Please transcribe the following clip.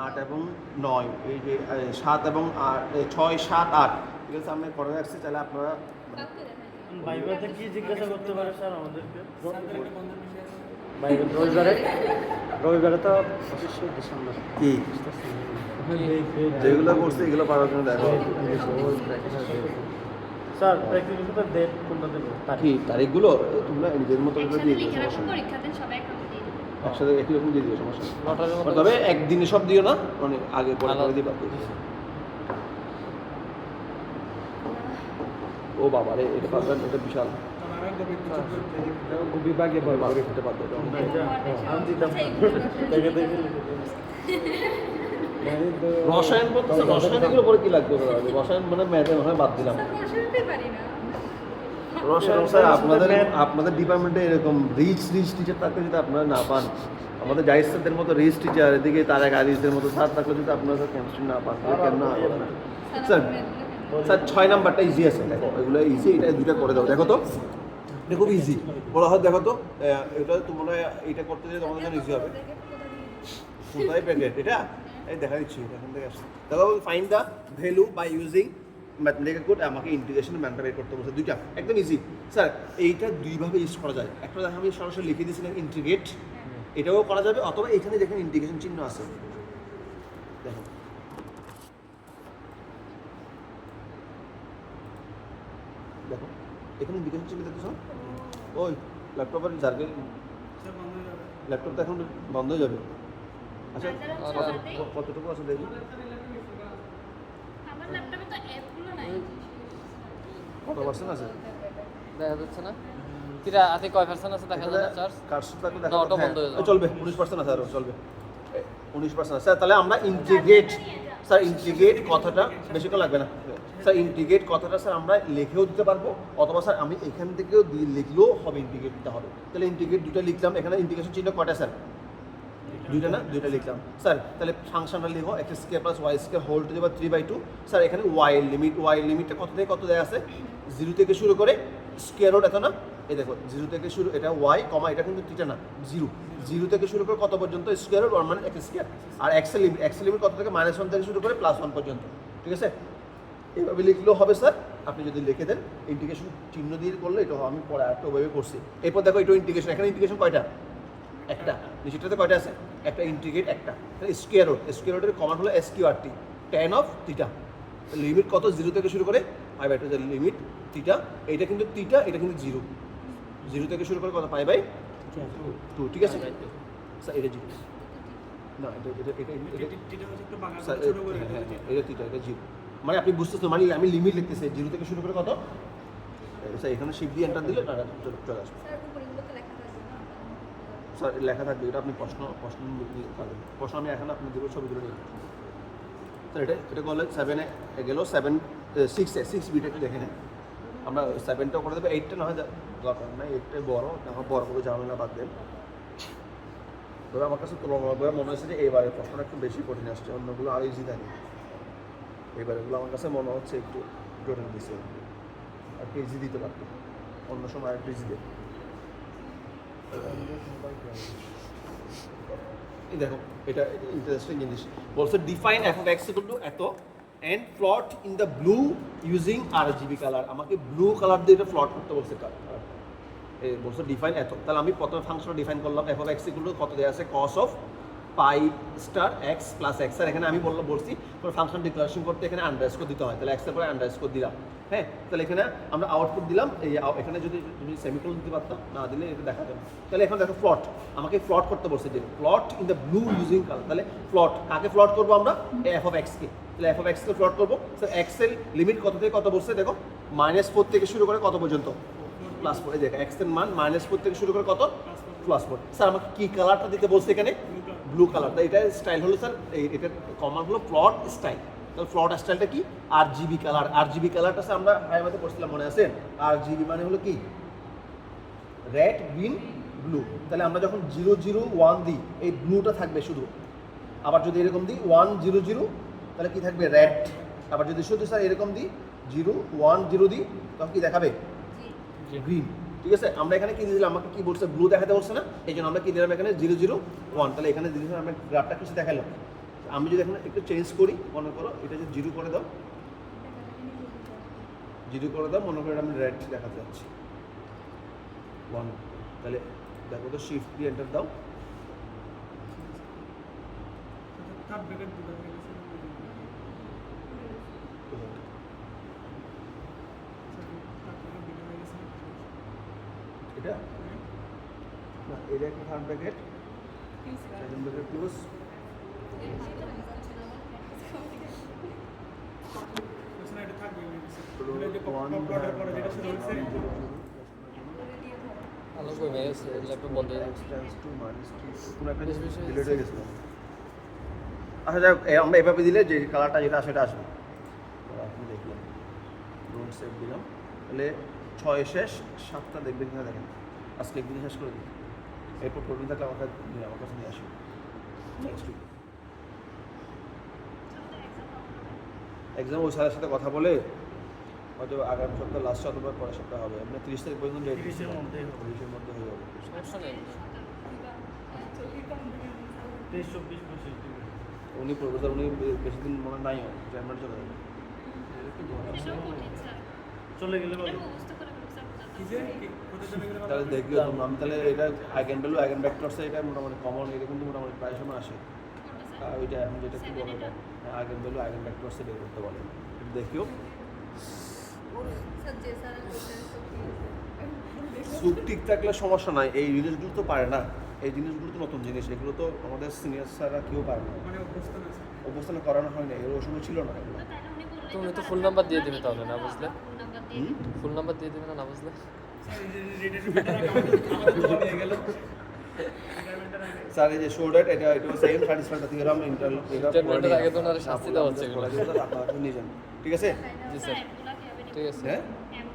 8 এবং 9 এই যে 7 এবং 6 7 8 ঠিক আছে আমি করে রাখছি তাহলে আপনারা ভাইবাতে কি জিজ্ঞাসা করতে পারে স্যার আমাদেরকে? রবিবারে তো 25 ডিসেম্বর কি যেগুলো করছে এগুলো পারার জন্য দেখো স্যার প্র্যাকটিক্যাল ডেট কোনটা দেবো? কি তারিখগুলো তোমরা নিজের মতো করে দিয়ে দিও পরীক্ষা দেন সবাই একসাথে দিয়ে দিন। একসাথে একই রকম দিয়ে দিও সমস্যা নেই। লটারির মতো তবে একদিনে সব দিও না মানে আগে পরে করে দিবা ও বাবা রে এটা পাবেন এটা বিশাল বিভাগে এটা পাবে আমি দিতাম দেখে দেখে রসায়ন পড়তেছে রসায়ন এগুলো পরে কি লাগবে রসায়ন মানে ম্যাথে হয় বাদ দিলাম রসায়নতে পারি না। রসায়ন স্যার আপনাদের ডিপার্টমেন্টে এরকম রিচ টিচার থাকলে যদি আপনারা না পান আমাদের জাহিদ স্যারদের মতো রিচ টিচার এদিকে তারেক আরিজদের মতো স্যার থাকলে যদি আপনারা কেমিস্ট্রি না পান তাহলে কেন না স্যার স্যার 6 নাম্বারটা ইজি আছে দেখো এগুলো ইজি এটা দুটো করে দাও দেখো তো এটা খুব ইজি বলা হয় দেখো তো এটা তোমরা এটা করতে গেলে তোমাদের জন্য ইজি হবে কোথায় প্যাকেট এটা এই দেখা দিচ্ছি এখান থেকে আসছে দেখো find the value by using mathematical code আমাকে ইন্টিগ্রেশন ম্যানটা বের করতে বলছে দুইটা একদম ইজি স্যার এইটা দুইভাবে ইউজ করা যায় একটা দেখো আমি সরাসরি লিখে দিয়েছিলাম ইন্টিগ্রেট এটাও করা যাবে অথবা এখানে দেখেন ইন্টিগ্রেশন চিহ্ন আছে দেখো দেখো এখানে ইন্ডিকেশন চিহ্ন দেখতেছ ওই ল্যাপটপের জার্গেল ল্যাপটপ তো এখন বন্ধ হয়ে যাবে আচ্ছা কতটুকু আছে দেখি আমার ল্যাপটপে তো অ্যাপগুলো নাই। কত পার্সেন্ট আছে দেখা যাচ্ছে না কিরা আছে কয় পার্সেন্ট আছে দেখা যায় না চার্জ কার্সর থাকলে না, দেখা ওটা বন্ধ হয়ে যাবে। চলবে 19% আছে আরো চলবে 19% আছে স্যার তাহলে আমরা ইন্টিগ্রেট স্যার ইন্টিগ্রেট কথাটা বেশিক্ষণ লাগবে না স্যার ইন্টিগ্রেট কথাটা স্যার আমরা লিখেও দিতে পারবো অথবা স্যার আমি এখান থেকেও লিখলেও হবে ইন্টিগ্রেট দিতে হবে তাহলে ইন্টিগ্রেট দুটো লিখলাম এখানে ইন্টিগ্রেশন চিহ্ন কয়টা স্যার দুইটা না দুইটা লিখলাম স্যার তাহলে ফাংশনটা লিখো x square plus y square whole to the power 3/2 sir এখানে ওয়াই লিমিটটা কত থেকে কত দেওয়া আছে 0 থেকে শুরু করে স্কোয়ার রুট এত না এই দেখো 0 থেকে শুরু এটা ওয়াই কমা এটা কিন্তু থিটা না 0 থেকে শুরু করে কত পর্যন্ত স্কোয়ার রুট 1 মানে এক্স স্কোয়ার আর এক্স লিমিট কত থেকে -1 থেকে শুরু করে +1 পর্যন্ত ঠিক আছে এইভাবে লিখলেও হবে স্যার আপনি যদি লিখে দেন ইন্টিগ্রেশন চিহ্ন দিয়ে করলে এটা আমি পরে আরেকটা ওইভাবে করছি এরপর দেখো এটা ইন্টিগ্রেশন এখানে ইন্টিগ্রেশন কয়টা একটা নিচেরটাতে কয়টা আছে একটা ইন্টিগ্রেট একটা স্কোয়ার রুটের কমন হলো SQRT tan of theta limit কত 0 থেকে শুরু করে π/2 যে লিমিট থিটা এটা কিন্তু থিটা এটা কিন্তু 0 থেকে শুরু করে কত π/2 ঠিক আছে স্যার এটা 0 না স্যার এটা থিটা এটা 0 মানে আপনি বুঝতেছেন মানে আমি লিমিট লিখতেছি 0 থেকে শুরু করে কত স্যার এখানে শিফট দিয়ে এন্টার দিলে চলে আসবে স্যার উপরেগুলোতে লেখা থাকবে না। স্যার লেখা থাকবে এটা আপনি প্রশ্ন পাবেন প্রশ্ন আমি এখন আপনি দেবো ছবিগুলো নিয়ে স্যার এটা করলে 7-এ গেল 6 বিটা একটু দেখে নেন আমরা 7টাও করে দেবো 8টা না হয় দরকার না 8টাই বড় এখন বড় করে ঝামেলা বাদ দেন তবে আমার কাছে তুলনা করে মনে হচ্ছে যে এবারে প্রশ্নটা একটু বেশি কঠিন আসছে অন্যগুলো আরও ইজি থাকে এবারেগুলো আমার কাছে মনে হচ্ছে একটু জটিল দিচ্ছে আর একটু ইজি দিতে পারতো অন্য সময় আর একটু ইজি দেয় এই দেখো এটা ইন্টারেস্টিং জিনিস বলছে define f of x equal to এত and plot in the blue using RGB colour আমাকে ব্লু কালার দিয়ে এটা প্লট করতে বলছে এই বলছে ডিফাইন এত তাহলে আমি প্রথমে ফাংশনটা ডিফাইন করলাম f of x equal to কত দেয়া আছে cos of pi star x plus x আর এখানে আমি বলছি পরে ফাংশন ডিক্লারেশন করতে এখানে আন্ডারস্কোর দিতে হয় তাহলে x এর পরে আন্ডারস্কোর দিলাম হ্যাঁ তাহলে এখানে আমরা আউটপুট দিলাম এই এখানে যদি তুমি সেমিকোলন দিতে পারতাম না দিলে এটা দেখা যাবে তাহলে এখন দেখো প্লট আমাকে প্লট করতে বলছে যে plot in the blue using colour তাহলে প্লট কাকে প্লট করবো আমরা f of x কে তাহলে f of x K plot করবো স্যার x এর লিমিট কত থেকে কত বলছে দেখো -4 থেকে শুরু করে কত পর্যন্ত +4 এই দেখো x এর মান -4 থেকে শুরু করে কত +4 স্যার আমাকে কি কালারটা দিতে বলছে এখানে ব্লু কালার তাই এটা স্টাইল হলো স্যার এটার কমন হলো প্লট স্টাইল তাহলে প্লট স্টাইলটা কি RGB কালারটা স্যার আমরা হাইওয়েতে পড়ছিলাম মনে আছে RGB মানে হলো কি রেড গ্রিন ব্লু তাহলে আমরা যখন 001 দিই এই ব্লুটা থাকবে শুধু আবার যদি এরকম দিই 100 তাহলে কি থাকবে রেড আবার যদি শুধু স্যার এরকম দিই 010 দিই তখন কি দেখাবে গ্রিন ঠিক আছে আমরা এখানে কি দিলাম আমাকে কি বলছে ব্লু দেখাতে বলছে না এই জন্য আমরা কি দিলাম এখানে 001 তাহলে এখানে দিলাম আমরা গ্রাফটা কিছু দেখালাম আমি যদি এখন একটু চেঞ্জ করি, মনে করো এটা যে 0 করে দাও, 0 করে দাও, মনে করো আমি রেড দেখাতে যাচ্ছি 1, তাহলে দেখো তো শিফট দিয়ে এন্টার দাও। এটা না, এটা একটা third bracket, second bracket close, আলো কমে গেছে, ল্যাপটপ বন্ধ হয়ে গেছে। কোনো একটা জিনিস ডিলিট হয়ে গেছিল। আচ্ছা যাক, আমরা এভাবে দিলে যে কালারটা যেটা সেটা আসবে। আপনি দেখলাম নোট সেভ দিলাম, তাহলে 6 শেষ, 7টা দেখবেন কিনা দেখেন। আজকে একদিন শেষ করে দিন, এরপর প্রবলেম থাকলে আমার কাছে নিয়ে আসুন। নেক্সট উইক এক্সাম ওই স্যারের সাথে কথা বলে হয়তো আগামী সপ্তাহ লাস্ট অথবা পরের সপ্তাহ হবে। আপনার 30 তারিখ পর্যন্ত ডেট 30 এর মধ্যেই হবে। 30 এর মধ্যে হয়ে যাবে। সমস্যা নেই। 23, 24, 25 দিন। উনি প্রফেসর, উনি বেশি দিন মনে নাই জানুয়ারি চলে যাবে। এটাও কঠিন স্যার। চলে গেলে এটা বলো। মুখস্থ করে বোঝাতে তাহলে দেখবে আমি তাহলে এটা আইগেন ভ্যালু আইগেন ভেক্টরসে এটা মোটামুটি কমন, এটা কিন্তু মোটামুটি প্রায় সময় আসে। আর ওইটা এখন যেটা কি বলে এটা আইগেন ভ্যালু আইগেন ভেক্টরসে বের করতে বলে, দেখিও। স্যার যে স্যার সুখ ঠিক থাকলে সমস্যা নাই, এই জিনিসগুলো তো পারে না, এই জিনিসগুলো তো নতুন জিনিস, এগুলো তো আমাদের সিনিয়র স্যাররা কেউ পারে না, অবস্থানে করানো হয় না, এর ওই সময় ছিল না এগুলো। তুমি তো ফুল নাম্বার দিয়ে দেবে তাহলে, না বুঝলে? ফুল নাম্বার দিয়ে ফুল নাম্বার দিয়ে দেবে না বুঝলে? স্যার এই যে শো ডেট এটা সেম স্যাটিসফাইড থেকে আমি Internet এর আগে তো ওনার শাস্তি দেওয়া হচ্ছে এগুলো। আপনারা নিয়ে যান, ঠিক আছে? জি স্যার, এগুলা কিভাবে ঠিক আছে। হ্যাঁ